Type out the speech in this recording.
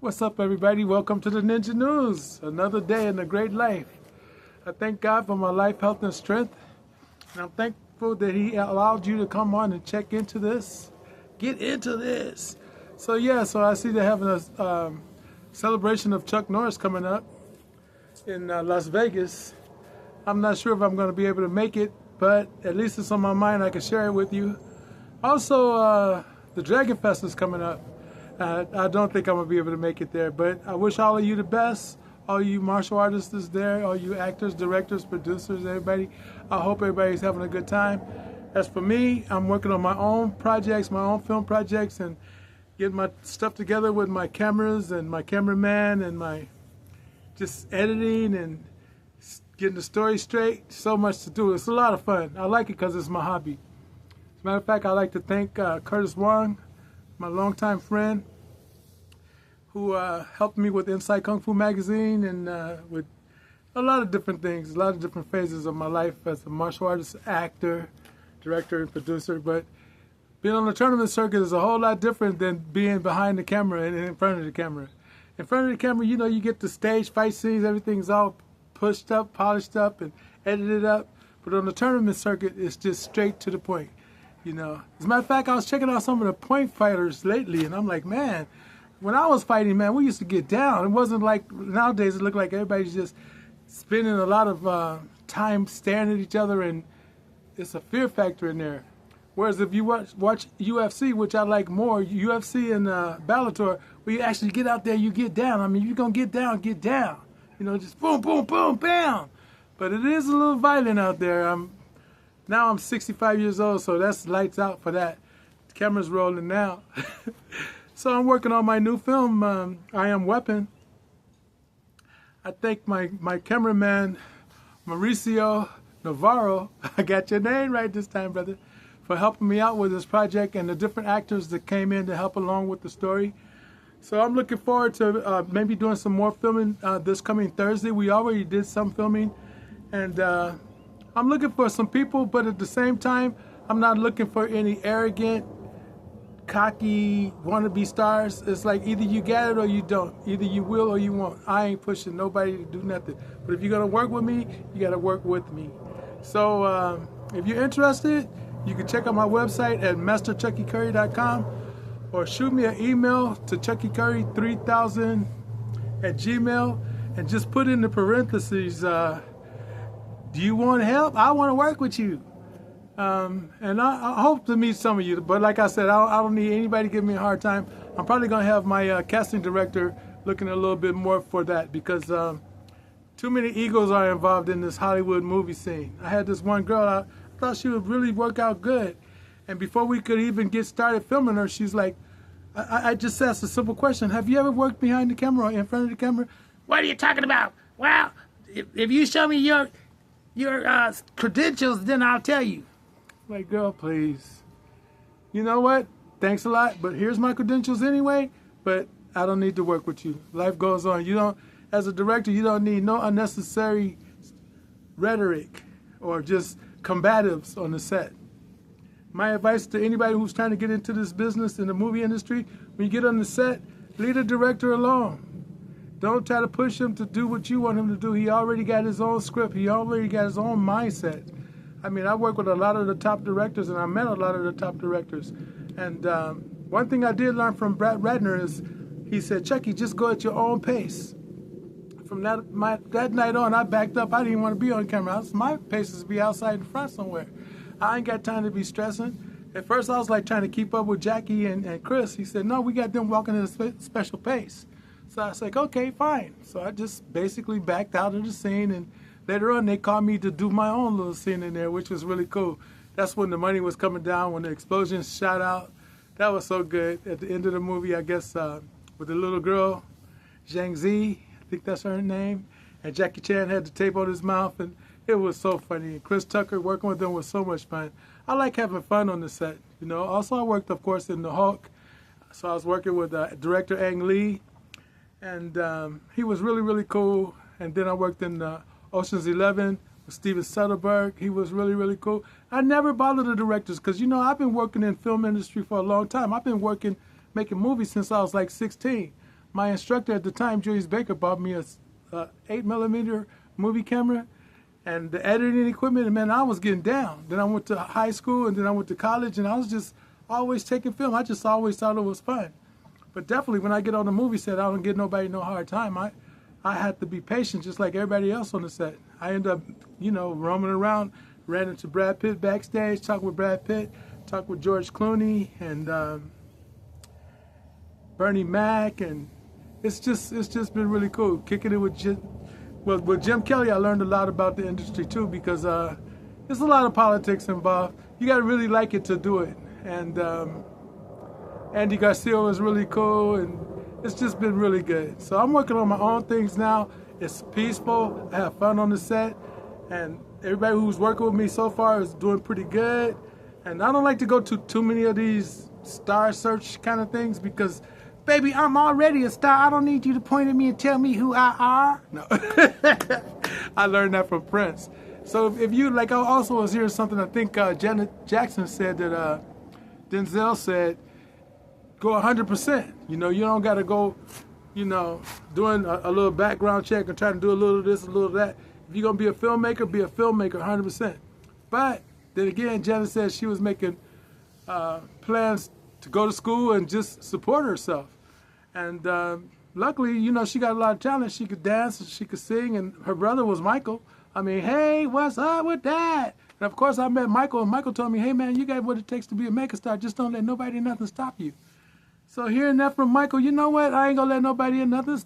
What's up, everybody? Welcome to the Ninja News. Another day in the great life. I thank God for my life, health, and strength. And I'm thankful that He allowed you to come on and check into this. Get into this. So I see they're having a celebration of Chuck Norris coming up in Las Vegas. I'm not sure if I'm going to be able to make it, but at least it's on my mind. I can share it with you. Also, the Dragon Fest is coming up. I don't think I'm going to be able to make it there, but I wish all of you the best. All you martial artists is there, all you actors, directors, producers, everybody. I hope everybody's having a good time. As for me, I'm working on my own projects, my own film projects, and getting my stuff together with my cameras and my cameraman and my just editing and getting the story straight. So much to do. It's a lot of fun. I like it because it's my hobby. As a matter of fact, I'd like to thank Curtis Wong, my longtime friend, who helped me with Inside Kung Fu Magazine and with a lot of different things, a lot of different phases of my life as a martial artist, actor, director, and producer. But being on the tournament circuit is a whole lot different than being behind the camera and in front of the camera. In front of the camera, you know, you get the stage fight scenes, everything's all pushed up, polished up, and edited up. But on the tournament circuit, it's just straight to the point. You know, as a matter of fact, I was checking out some of the point fighters lately, and I'm like, man, when I was fighting, man, we used to get down. It wasn't like nowadays. It looked like everybody's just spending a lot of time staring at each other, and it's a fear factor in there. Whereas if you watch UFC, which I like more, UFC and Bellator, where you actually get out there, you get down. I mean, you're gonna get down, get down. You know, just boom, boom, boom, bam. But it is a little violent out there. Now I'm 65 years old, so that's lights out for that. The camera's rolling now. So I'm working on my new film, I Am Weapon. I thank my cameraman, Mauricio Navarro, I got your name right this time, brother, for helping me out with this project and the different actors that came in to help along with the story. So I'm looking forward to maybe doing some more filming this coming Thursday. We already did some filming, and I'm looking for some people, but at the same time, I'm not looking for any arrogant, cocky, wannabe stars. It's like either you got it or you don't. Either you will or you won't. I ain't pushing nobody to do nothing. But if you're going to work with me, you got to work with me. So if you're interested, you can check out my website at masterchuckycurrie.com or shoot me an email to chuckycurrie3000@gmail and just put in the parentheses, do you want help? I want to work with you. And I hope to meet some of you. But like I said, I don't need anybody to give me a hard time. I'm probably going to have my casting director looking a little bit more for that because too many egos are involved in this Hollywood movie scene. I had this one girl, I thought she would really work out good. And before we could even get started filming her, she's like, I just asked a simple question. Have you ever worked behind the camera or in front of the camera? What are you talking about? Well, if you show me your credentials, then I'll tell you. Like, girl, please. You know what? Thanks a lot, but here's my credentials anyway, but I don't need to work with you. Life goes on. You don't, as a director, you don't need no unnecessary rhetoric or just combatives on the set. My advice to anybody who's trying to get into this business in the movie industry, when you get on the set, leave the director alone. Don't try to push him to do what you want him to do. He already got his own script. He already got his own mindset. I mean, I work with a lot of the top directors, and I met a lot of the top directors. And one thing I did learn from Brad Ratner is, he said, Chucky, just go at your own pace. From that night on, I backed up. I didn't even want to be on camera. My pace is to be outside in front somewhere. I ain't got time to be stressing. At first, I was like trying to keep up with Jackie and Chris. He said, no, we got them walking at a special pace. So I was like, okay, fine. So I just basically backed out of the scene, and later on they called me to do my own little scene in there, which was really cool. That's when the money was coming down, when the explosions shot out. That was so good. At the end of the movie, I guess, with the little girl, Zhang Zi, I think that's her name, and Jackie Chan had the tape on his mouth, and it was so funny. And Chris Tucker, working with them was so much fun. I like having fun on the set, you know. Also, I worked, of course, in The Hulk. So I was working with director Ang Lee, and he was really, really cool. And then I worked in Ocean's 11 with Steven Soderbergh. He was really, really cool. I never bothered the directors because, you know, I've been working in film industry for a long time. I've been making movies since I was like 16. my instructor at the time, Julius Baker, bought me a 8mm movie camera and the editing equipment, and man, I was getting down. Then I went to high school, and then I went to college, and I was just always taking film. I just always thought it was fun. But definitely, when I get on the movie set, I don't give nobody no hard time. I had to be patient, just like everybody else on the set. I end up, roaming around, ran into Brad Pitt backstage, talked with Brad Pitt, talked with George Clooney, and Bernie Mac, and it's just been really cool. Kicking it with Jim Kelly, I learned a lot about the industry too, because there's a lot of politics involved. You got to really like it to do it. And Andy Garcia was really cool, and it's just been really good. So I'm working on my own things now. It's peaceful. I have fun on the set, and everybody who's working with me so far is doing pretty good. And I don't like to go to too many of these star search kind of things, because baby, I'm already a star. I don't need you to point at me and tell me who I are. No. I learned that from Prince. So if you, like, I also was hearing something, I think Janet Jackson said that Denzel said, go 100%. You don't got to go, doing a little background check and trying to do a little of this, a little of that. If you're going to be a filmmaker 100%. But then again, Janet said she was making plans to go to school and just support herself. And luckily, she got a lot of talent. She could dance, she could sing, and her brother was Michael. I mean, hey, what's up with that? And of course, I met Michael, and Michael told me, hey, man, you got what it takes to be a megastar. Just don't let nobody or nothing stop you. So hearing that from Michael, you know what? I ain't going to let nobody or nothing